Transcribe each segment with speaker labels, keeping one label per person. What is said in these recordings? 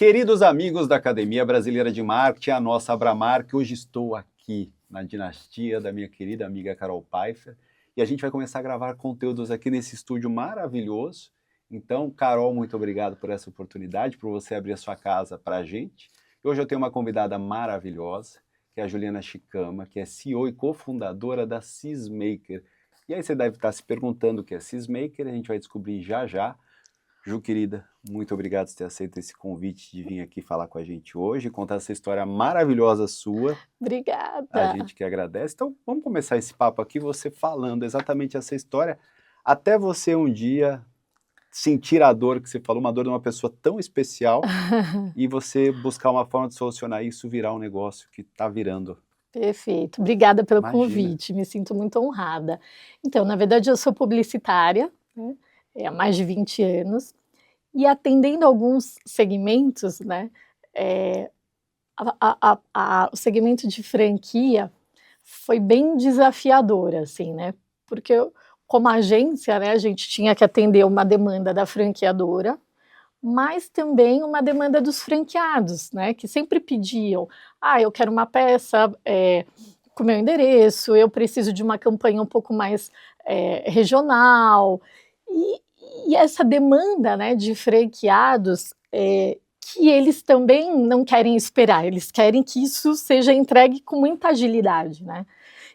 Speaker 1: Queridos amigos da Academia Brasileira de Marketing, a nossa Abramark, hoje estou aqui na dinastia da minha querida amiga Carol Pfeiffer e a gente vai começar a gravar conteúdos aqui nesse estúdio maravilhoso. Então, Carol, muito obrigado por essa oportunidade, por você abrir a sua casa para a gente. Hoje eu tenho uma convidada maravilhosa, que é a Juliana Chicama, que é CEO e cofundadora da Sysmaker. E aí você deve estar se perguntando o que é Sysmaker, a gente vai descobrir já já. Ju, querida, muito obrigado por ter aceito esse convite de vir aqui falar com a gente hoje, contar essa história maravilhosa sua.
Speaker 2: Obrigada.
Speaker 1: A gente que agradece. Então, vamos começar esse papo aqui, você falando exatamente essa história, até você um dia sentir a dor que você falou, uma dor de uma pessoa tão especial, e você buscar uma forma de solucionar isso, virar um negócio que está virando.
Speaker 2: Perfeito. Obrigada pelo
Speaker 1: Imagina.
Speaker 2: convite, me sinto muito honrada. Então, na verdade, eu sou publicitária, né, há mais de 20 anos, e atendendo alguns segmentos, né, o segmento de franquia foi bem desafiador, assim, né, porque como agência, né, a gente tinha que atender uma demanda da franqueadora, mas também uma demanda dos franqueados, né, que sempre pediam, eu quero uma peça com meu endereço, eu preciso de uma campanha um pouco mais regional, e essa demanda, né, de franqueados, que eles também não querem esperar, eles querem que isso seja entregue com muita agilidade, né.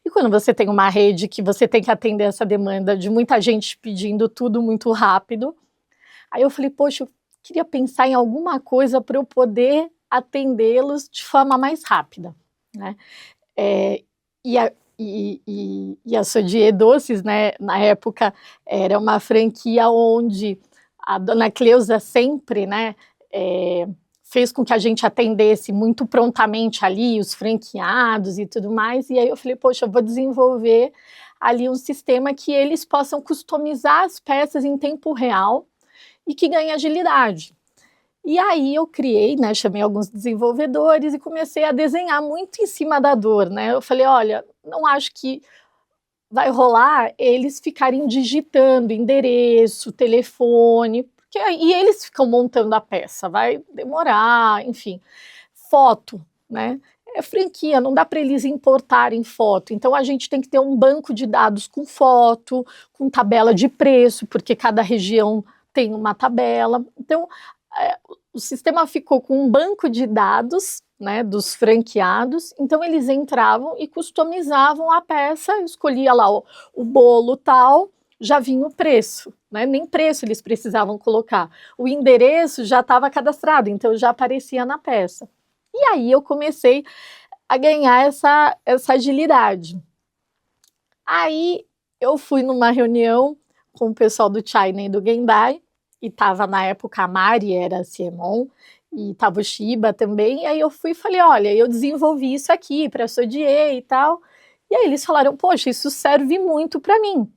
Speaker 2: E quando você tem uma rede que você tem que atender essa demanda de muita gente pedindo tudo muito rápido, aí eu falei, poxa, eu queria pensar em alguma coisa para eu poder atendê-los de forma mais rápida, né. E a Sodier Doces, né, na época, era uma franquia onde a dona Cleusa sempre, né, fez com que a gente atendesse muito prontamente ali os franqueados e tudo mais, e aí eu falei, poxa, eu vou desenvolver ali um sistema que eles possam customizar as peças em tempo real e que ganhe agilidade. E aí eu criei, né, chamei alguns desenvolvedores e comecei a desenhar muito em cima da dor, né, eu falei, olha, não acho que vai rolar eles ficarem digitando endereço, telefone, porque aí eles ficam montando a peça, vai demorar, enfim. Foto, né, é franquia, não dá para eles importarem foto, então a gente tem que ter um banco de dados com foto, com tabela de preço, porque cada região tem uma tabela, então o sistema ficou com um banco de dados, né, dos franqueados, então eles entravam e customizavam a peça, escolhia lá o bolo tal, já vinha o preço, né, nem preço eles precisavam colocar, o endereço já estava cadastrado, então já aparecia na peça. E aí eu comecei a ganhar essa agilidade. Aí eu fui numa reunião com o pessoal do China e do Gendai, e estava na época a Mari, era a CMO, e estava o Shiba também, e aí eu fui e falei, olha, eu desenvolvi isso aqui para a Sodier e tal, e aí eles falaram, poxa, isso serve muito para mim.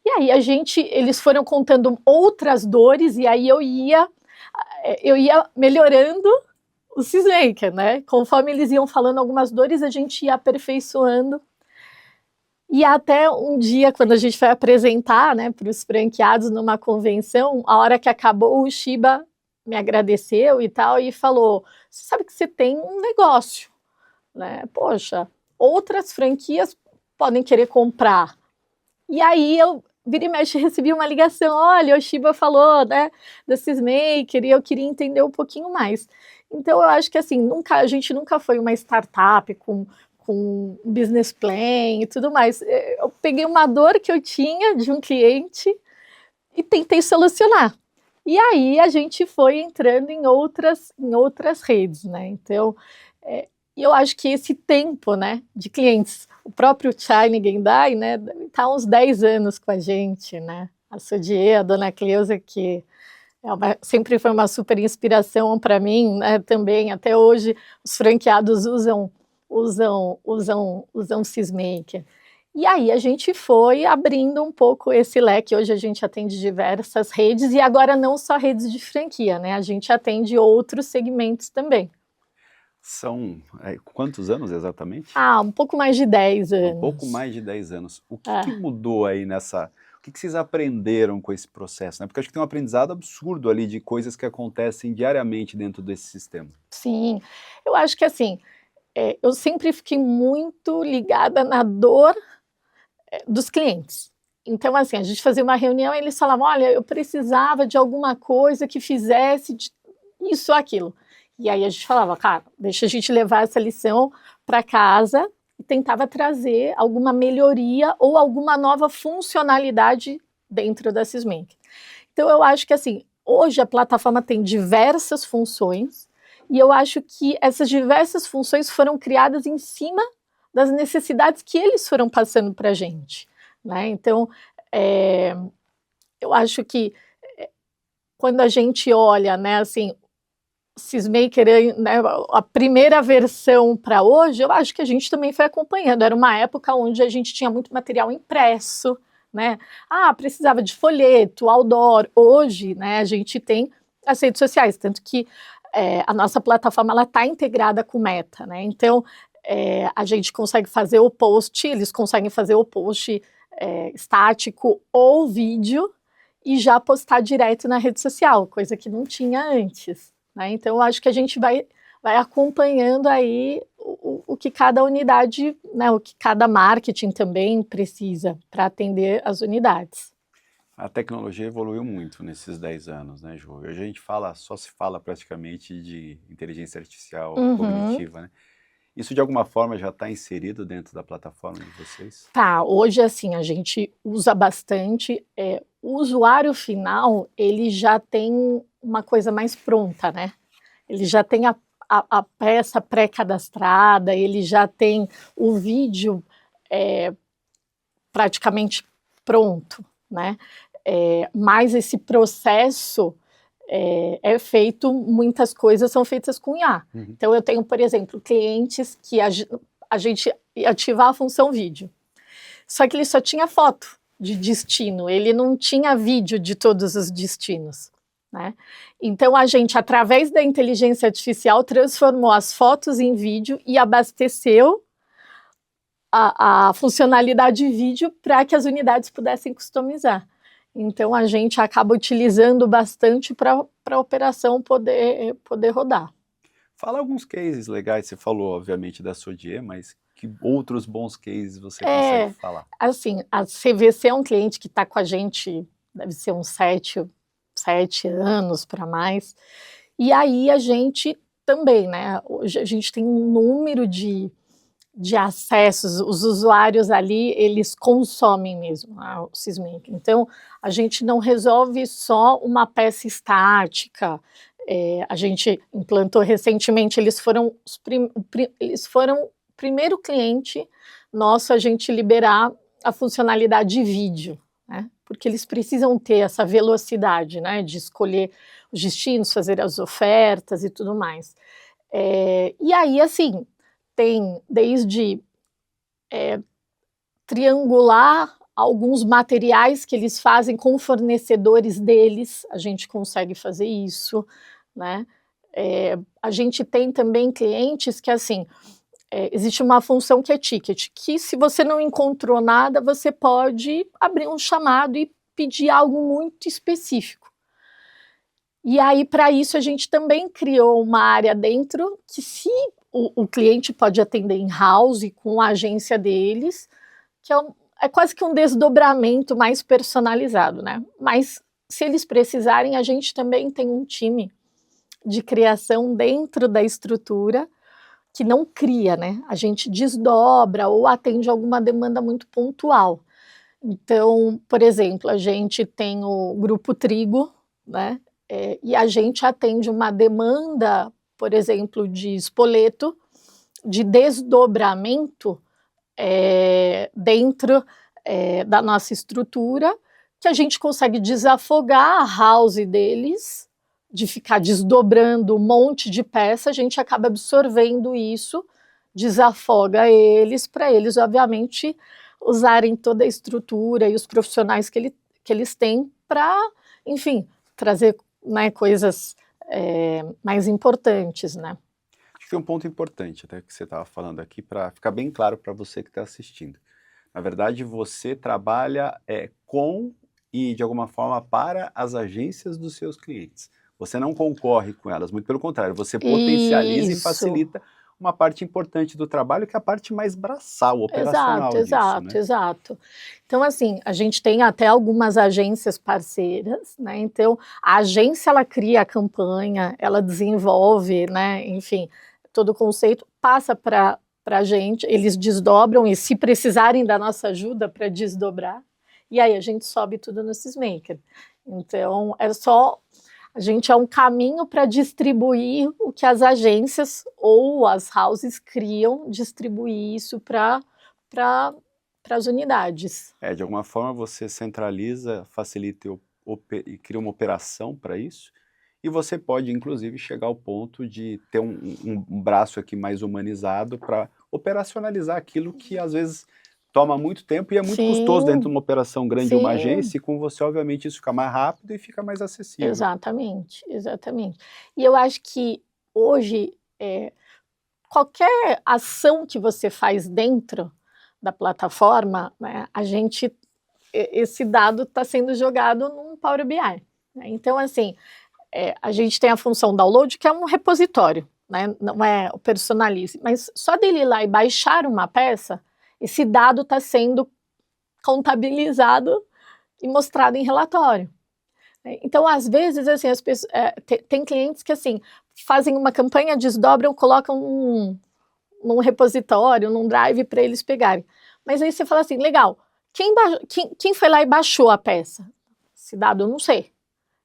Speaker 2: E aí eles foram contando outras dores, e aí eu ia melhorando o Sysmaker, né, conforme eles iam falando algumas dores, a gente ia aperfeiçoando. E até um dia, quando a gente foi apresentar, né, para os franqueados numa convenção, a hora que acabou, o Shiba me agradeceu e tal, e falou, você sabe que você tem um negócio, né, poxa, outras franquias podem querer comprar. E aí eu, vira e mexe, recebi uma ligação, olha, o Shiba falou, né, da Sysmaker, e eu queria entender um pouquinho mais. Então eu acho que assim, a gente nunca foi uma startup com um business plan e tudo mais. Eu peguei uma dor que eu tinha de um cliente e tentei solucionar. E aí a gente foi entrando em outras redes, né? Então, eu acho que esse tempo, né, de clientes, o próprio China Gendai, né, está há uns 10 anos com a gente, né? A Sodier, a dona Cleusa, que sempre foi uma super inspiração para mim, né, também, até hoje os franqueados usam Sysmaker. E aí a gente foi abrindo um pouco esse leque, hoje a gente atende diversas redes, e agora não só redes de franquia, né, a gente atende outros segmentos também.
Speaker 1: São quantos anos exatamente?
Speaker 2: Um pouco mais de 10 anos.
Speaker 1: Um pouco mais de 10 anos. O que mudou aí nessa... que vocês aprenderam com esse processo, né? Porque acho que tem um aprendizado absurdo ali de coisas que acontecem diariamente dentro desse sistema.
Speaker 2: Sim, eu acho que assim, eu sempre fiquei muito ligada na dor dos clientes. Então, assim, a gente fazia uma reunião e eles falavam, olha, eu precisava de alguma coisa que fizesse isso ou aquilo. E aí a gente falava, cara, deixa a gente levar essa lição para casa e tentava trazer alguma melhoria ou alguma nova funcionalidade dentro da Sysmeck. Então, eu acho que, assim, hoje a plataforma tem diversas funções e eu acho que essas diversas funções foram criadas em cima das necessidades que eles foram passando para a gente, né? Então, eu acho que quando a gente olha, né, assim, Sysmaker, né, a primeira versão para hoje, eu acho que a gente também foi acompanhando. Era uma época onde a gente tinha muito material impresso, né? Precisava de folheto, outdoor. Hoje, né, a gente tem as redes sociais, tanto que a nossa plataforma ela está integrada com o Meta, né? Então, a gente consegue fazer o post, eles conseguem fazer o post estático ou vídeo e já postar direto na rede social, coisa que não tinha antes, né? Então, eu acho que a gente vai acompanhando aí o que cada unidade, né, o que cada marketing também precisa para atender as unidades.
Speaker 1: A tecnologia evoluiu muito nesses 10 anos, né, Ju? Hoje a gente só se fala praticamente de inteligência artificial cognitiva, né? Isso de alguma forma já está inserido dentro da plataforma de vocês?
Speaker 2: Tá, hoje assim, a gente usa bastante, o usuário final, ele já tem uma coisa mais pronta, né? Ele já tem a peça pré-cadastrada, ele já tem o vídeo praticamente pronto, né? Mas esse processo feito, muitas coisas são feitas com IA. Então eu tenho, por exemplo, clientes que a gente ativar a função vídeo. Só que ele só tinha foto de destino, ele não tinha vídeo de todos os destinos, né? Então a gente, através da inteligência artificial, transformou as fotos em vídeo e abasteceu a funcionalidade vídeo para que as unidades pudessem customizar. Então a gente acaba utilizando bastante para a operação poder rodar.
Speaker 1: Fala alguns cases legais, você falou obviamente da Sodier, mas que outros bons cases você consegue falar?
Speaker 2: Assim, a CVC é um cliente que está com a gente, deve ser uns 7 anos para mais, e aí a gente também, né, hoje a gente tem um número de acessos, os usuários ali, eles consomem mesmo o Sysmeck. Então, a gente não resolve só uma peça estática. A gente implantou recentemente, eles foram o primeiro cliente nosso a gente liberar a funcionalidade de vídeo, né? Porque eles precisam ter essa velocidade, né, de escolher os destinos, fazer as ofertas e tudo mais. E aí, assim, tem desde triangular alguns materiais que eles fazem com fornecedores deles, a gente consegue fazer isso, né? A gente tem também clientes que, assim, existe uma função que é ticket, que se você não encontrou nada, você pode abrir um chamado e pedir algo muito específico. E aí, para isso, a gente também criou uma área dentro que, se o cliente pode atender in-house com a agência deles, que é quase que um desdobramento mais personalizado, né? Mas, se eles precisarem, a gente também tem um time de criação dentro da estrutura que não cria, né? A gente desdobra ou atende alguma demanda muito pontual. Então, por exemplo, a gente tem o Grupo Trigo, né? E a gente atende uma demanda, por exemplo, de espoleto, de desdobramento dentro da nossa estrutura, que a gente consegue desafogar a house deles, de ficar desdobrando um monte de peça, a gente acaba absorvendo isso, desafoga eles, para eles, obviamente, usarem toda a estrutura e os profissionais que eles têm para, enfim, trazer, né, coisas mais importantes, né?
Speaker 1: Acho que tem um ponto importante até que você estava falando aqui para ficar bem claro para você que está assistindo. Na verdade, você trabalha com e, de alguma forma, para as agências dos seus clientes. Você não concorre com elas, muito pelo contrário, você potencializa e
Speaker 2: Isso.
Speaker 1: facilita uma parte importante do trabalho, que é a parte mais braçal,
Speaker 2: Exato,
Speaker 1: operacional disso,
Speaker 2: exato,
Speaker 1: né?
Speaker 2: exato. Então, assim, a gente tem até algumas agências parceiras, né? Então, a agência ela cria a campanha, ela desenvolve, né? Enfim, todo o conceito passa para a gente, eles desdobram e se precisarem da nossa ajuda para desdobrar, e aí a gente sobe tudo no Sysmaker. Então, é só a gente é um caminho para distribuir o que as agências ou as houses criam, distribuir isso para as unidades.
Speaker 1: De alguma forma você centraliza, facilita e cria uma operação para isso, e você pode, inclusive, chegar ao ponto de ter um braço aqui mais humanizado para operacionalizar aquilo que, às vezes, toma muito tempo e é muito custoso dentro de
Speaker 2: Sim,
Speaker 1: uma operação grande de uma
Speaker 2: sim,
Speaker 1: agência, e com você, obviamente, isso fica mais rápido e fica mais acessível.
Speaker 2: exatamente, exatamente. E eu acho que hoje, qualquer ação que você faz dentro da plataforma, né, esse dado está sendo jogado num Power BI. Né? Então, assim, a gente tem a função download, que é um repositório, né? Não é o personalize, mas só dele ir lá e baixar uma peça, esse dado está sendo contabilizado e mostrado em relatório. Né? Então, às vezes, assim, as pessoas, tem clientes que assim fazem uma campanha, desdobram, colocam num repositório, num drive para eles pegarem. Mas aí você fala assim, legal, quem foi lá e baixou a peça? Esse dado eu não sei.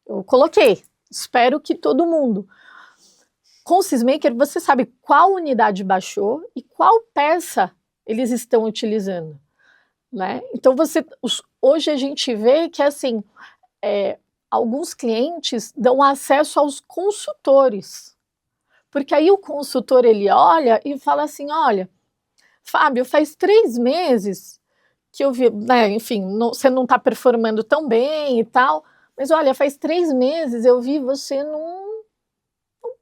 Speaker 2: Eu coloquei, espero que todo mundo. Com o Sysmaker, você sabe qual unidade baixou e qual peça eles estão utilizando. Né? Então, hoje a gente vê que, assim, alguns clientes dão acesso aos consultores. Porque aí o consultor, ele olha e fala assim, olha, Fábio, faz 3 meses que eu vi, né, enfim, você não está performando tão bem e tal, mas olha, faz 3 meses eu vi você não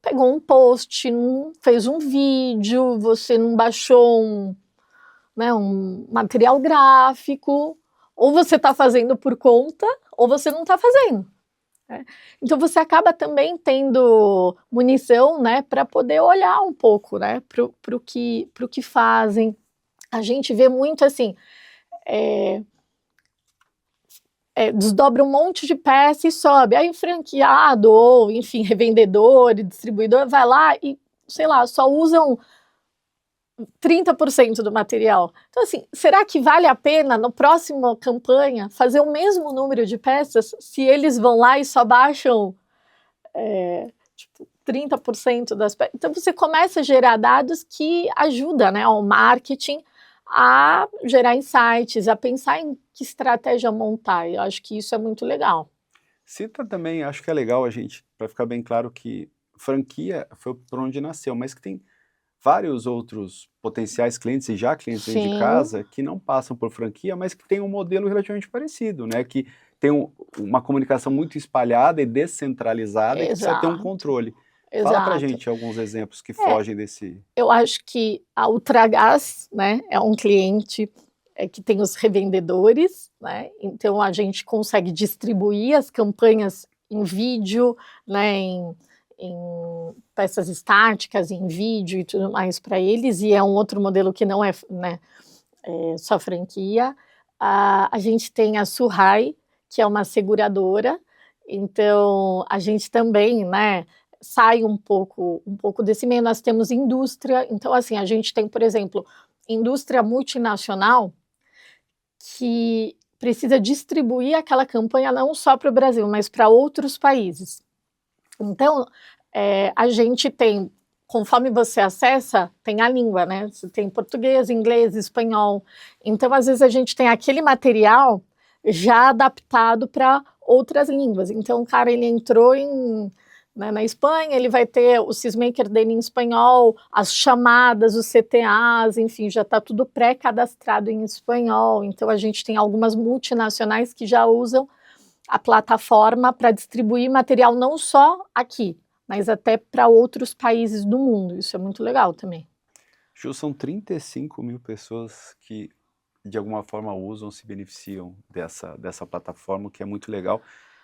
Speaker 2: pegou um post, não fez um vídeo, você não baixou um material gráfico, ou você está fazendo por conta, ou você não está fazendo. Né? Então você acaba também tendo munição, né, para poder olhar um pouco, né, para o que fazem. A gente vê muito assim, desdobra um monte de peça e sobe. Aí franqueado, ou enfim, revendedor e distribuidor vai lá e, sei lá, só usam 30% do material. Então, assim, será que vale a pena, na próxima campanha, fazer o mesmo número de peças se eles vão lá e só baixam 30% das peças? Então, você começa a gerar dados que ajudam, né, ao marketing a gerar insights, a pensar em que estratégia montar. Eu acho que isso é muito legal.
Speaker 1: Cita também, acho que é legal a gente, para ficar bem claro que franquia foi por onde nasceu, mas que tem vários outros potenciais clientes e já clientes dentro de
Speaker 2: Sim,
Speaker 1: casa que não passam por franquia, mas que tem um modelo relativamente parecido, né? Que tem uma comunicação muito espalhada e descentralizada e que precisa ter um
Speaker 2: exato,
Speaker 1: controle. Fala pra
Speaker 2: exato.
Speaker 1: gente alguns exemplos que
Speaker 2: É,
Speaker 1: fogem desse.
Speaker 2: eu acho que a Ultragaz, né, é um cliente que tem os revendedores, né, então a gente consegue distribuir as campanhas em vídeo, né, em peças estáticas, em vídeo e tudo mais para eles, e é um outro modelo que não é, né, só franquia. A gente tem a Surrai, que é uma seguradora, então a gente também, né, sai um pouco desse meio. Nós temos indústria, então assim, a gente tem, por exemplo, indústria multinacional que precisa distribuir aquela campanha não só para o Brasil, mas para outros países. Então, a gente tem, conforme você acessa, tem a língua, né? Você tem português, inglês, espanhol. Então, às vezes, a gente tem aquele material já adaptado para outras línguas. Então, o cara, ele entrou na Espanha, ele vai ter o Sysmaker dele em espanhol, as chamadas, os CTAs, enfim, já está tudo pré-cadastrado em espanhol. Então, a gente tem algumas multinacionais que já usam a plataforma para distribuir material não só aqui, mas até para outros países do mundo. Isso é muito legal também.
Speaker 1: Ju, são 35 mil pessoas que de alguma forma usam, se beneficiam dessa plataforma, o que é muito legal.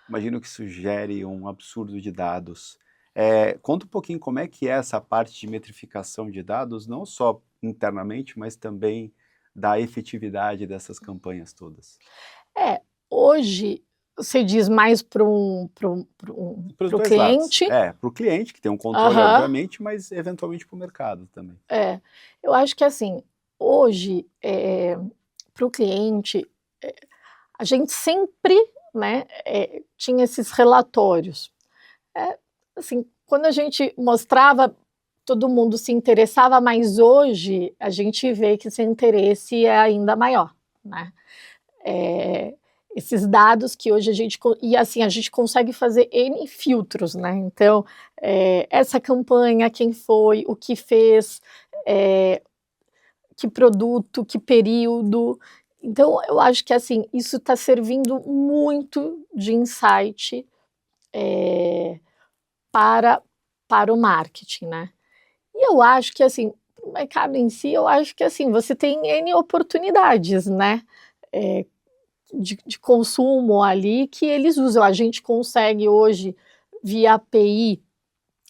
Speaker 1: Imagino que isso gere um absurdo de dados. Conta um pouquinho como é que é essa parte de metrificação de dados, não só internamente, mas também da efetividade dessas campanhas todas.
Speaker 2: Hoje você diz mais para um
Speaker 1: Para os
Speaker 2: para o
Speaker 1: dois lados.
Speaker 2: cliente.
Speaker 1: Para o cliente, que tem um controle,
Speaker 2: Aham.
Speaker 1: obviamente, mas eventualmente para o mercado também.
Speaker 2: Eu acho que assim, hoje, para o cliente, a gente sempre, né, tinha esses relatórios. Assim, quando a gente mostrava, todo mundo se interessava, mas hoje a gente vê que esse interesse é ainda maior, né. Esses dados que hoje a gente e assim, a gente consegue fazer N filtros, né, então, essa campanha, quem foi, o que fez, que produto, que período. Então eu acho que, assim, isso está servindo muito de insight, para o marketing, né. E eu acho que, assim, o mercado em si, eu acho que, assim, você tem N oportunidades, né, eh, de consumo ali que eles usam. A gente consegue hoje, via API,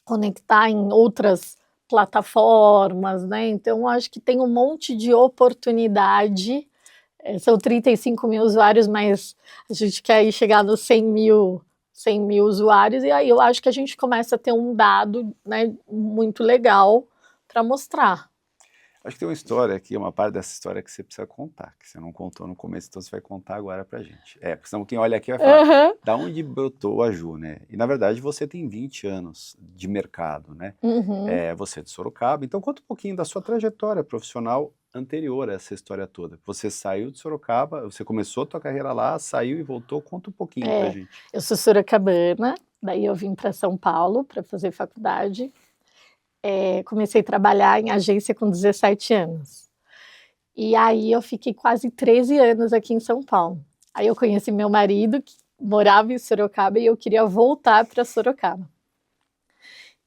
Speaker 2: conectar em outras plataformas, né, então eu acho que tem um monte de oportunidade. São 35 mil usuários, mas a gente quer ir chegar nos 100 mil usuários, e aí eu acho que a gente começa a ter um dado, né, muito legal para mostrar.
Speaker 1: Acho que tem uma história aqui, uma parte dessa história que você precisa contar, que você não contou no começo, então você vai contar agora pra gente. Porque senão quem olha aqui vai falar,
Speaker 2: Aham.
Speaker 1: da onde brotou a Ju, né? E na verdade você tem 20 anos de mercado, né?
Speaker 2: Uhum.
Speaker 1: Você é de Sorocaba, então conta um pouquinho da sua trajetória profissional anterior a essa história toda. Você saiu de Sorocaba, você começou a tua carreira lá, saiu e voltou, conta um pouquinho pra
Speaker 2: É,
Speaker 1: gente.
Speaker 2: eu sou sorocabana, daí eu vim para São Paulo para fazer faculdade. Comecei a trabalhar em agência com 17 anos. E aí eu fiquei quase 13 anos aqui em São Paulo. Aí eu conheci meu marido, que morava em Sorocaba, e eu queria voltar para Sorocaba.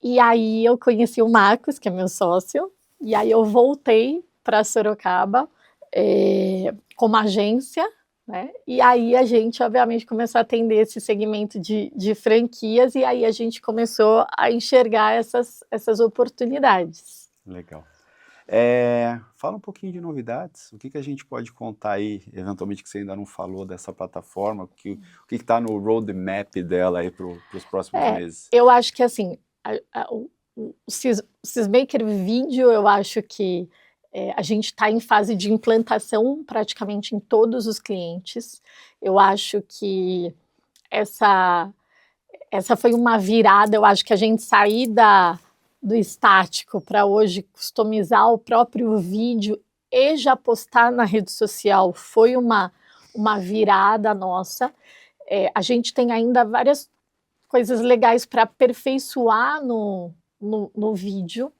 Speaker 2: E aí eu conheci o Marcos, que é meu sócio, e aí eu voltei para Sorocaba, como agência, né, e aí a gente obviamente começou a atender esse segmento de franquias, e aí a gente começou a enxergar essas oportunidades.
Speaker 1: Legal. Fala um pouquinho de novidades, o que que a gente pode contar aí, eventualmente que você ainda não falou dessa plataforma, o que está no roadmap dela aí para os próximos meses?
Speaker 2: Eu acho que assim, o Sysmaker Video, eu acho que, a gente está em fase de implantação praticamente em todos os clientes. Eu acho que essa foi uma virada, eu acho que a gente sair do estático para hoje customizar o próprio vídeo e já postar na rede social foi uma virada nossa. A gente tem ainda várias coisas legais para aperfeiçoar no vídeo,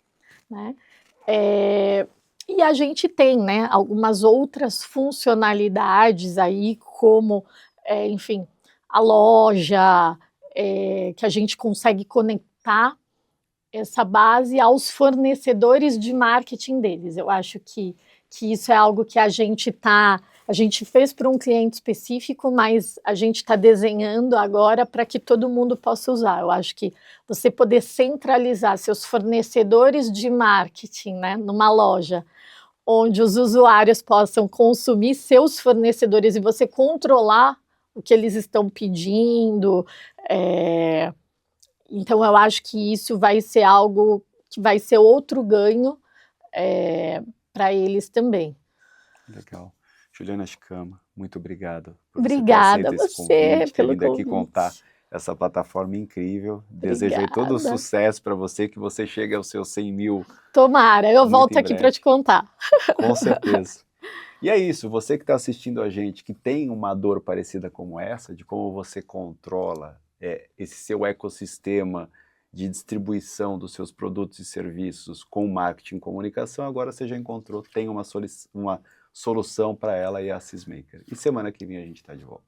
Speaker 2: né? E a gente tem, né, algumas outras funcionalidades aí, como, enfim, a loja, que a gente consegue conectar essa base aos fornecedores de marketing deles. Eu acho que isso é algo que a gente fez para um cliente específico, mas a gente está desenhando agora para que todo mundo possa usar. Eu acho que você poder centralizar seus fornecedores de marketing, né, numa loja, onde os usuários possam consumir seus fornecedores e você controlar o que eles estão pedindo. Então eu acho que isso vai ser algo que vai ser outro ganho, para eles também.
Speaker 1: Legal. Juliana Shikama, muito obrigado por você ter
Speaker 2: Obrigada a
Speaker 1: aceito esse
Speaker 2: você
Speaker 1: convite, ter
Speaker 2: pelo
Speaker 1: vindo aqui contar
Speaker 2: convite.
Speaker 1: essa plataforma incrível. Desejo aí todo o
Speaker 2: Obrigada.
Speaker 1: sucesso para você, que você chegue aos seus 100 mil
Speaker 2: Tomara, eu
Speaker 1: muito
Speaker 2: volto
Speaker 1: em
Speaker 2: aqui para
Speaker 1: breve,
Speaker 2: te contar.
Speaker 1: com certeza. E é isso, você que está assistindo a gente, que tem uma dor parecida como essa, de como você controla esse seu ecossistema de distribuição dos seus produtos e serviços com marketing e comunicação, agora você já encontrou, tem uma solução para ela e a Sysmaker. E semana que vem a gente está de volta.